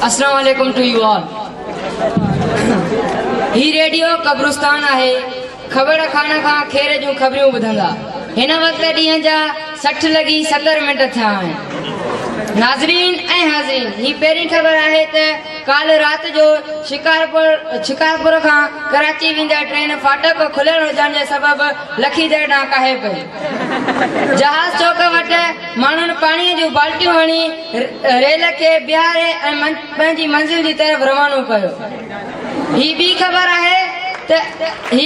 अस्सलाम वालेकुम two U all. ही रेडियो कब्रिस्तान है। खबर खाना खां खेर जूं खबरियूं ॿुधंदा। हिन वक्त ॾींहं जा 60 लगी 70 मिनट थिया आहिनि। नाज़रीन ऐं हाज़रीन, ही पहिरीं ख़बर आहे त काल रात जो शिकारपुर खां कराची वेंदड़ ट्रेन फाटक खुलियल हुजण जे सबबि लखीदड़ ॾांहुं काहे पई। जहाज़ चौक वटि माण्हुनि पाणीअ जूं बाल्टियूं हणी रेल खे बीहारे ऐं पंहिंजी मंज़िल जी तरफ़ रवानो कयो। ही ॿी ख़बर आहे त ही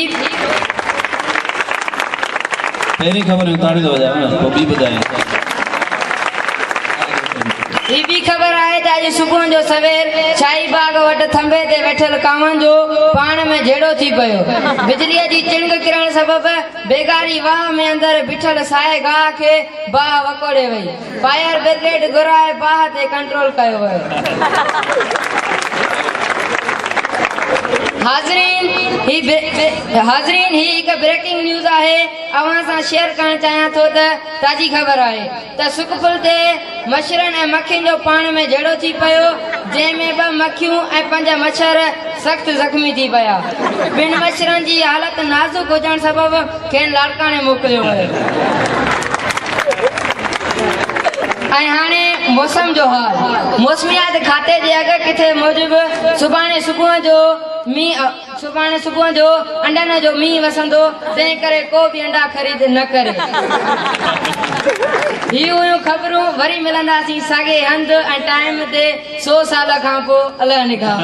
पहिरीं ख़बर ताड़ी थो वॼाए न, पोइ ॿी ॿुधाए। ही ॿी ख़बर आहे त अॼु सुबुह जो सवेर शाही बाग वटि थंभे ते वेठल कांवनि जो पाण में झेड़ो थी पियो। बिजलीअ जी चिणग किरण सबबि बेगारी वाह में अंदरि बीठल साए गाह खे बाह वकोड़े वई। फायर ब्रिगेड घुराए बाह ते कंट्रोल कयो वियो। हाज़रीन ही हिकु ब्रेकिंग न्यूज़ आहे। अवां सां शेयर करणु चाहियां थो त ताज़ी ख़बर आहे त सुखपुर ते मच्छरनि ऐं मक्खियुनि जो पाण में झेड़ो थी पियो, जंहिंमें 2 मक्खियूं ऐं 5 मच्छर सख़्तु ज़ख़्मी थी पिया। ॿिनि मच्छरनि जी हालत नाज़ुक हुजण सबबि खेनि लाड़काणे मोकिलियो वियो। ऐं हाणे मौसम जो हाल। मौसमियात खाते जे अॻ किथे मूजिबि सुभाणे सुबुह जो अंडनि जो मींहुं वसंदो, तंहिं करे को बि अंडा ख़रीद न करे। ही हुयूं ख़बरूं। वरी मिलंदासीं साॻे हंधि ऐं टाइम ते 100 साल खां पोइ। अल्लाह निगाह।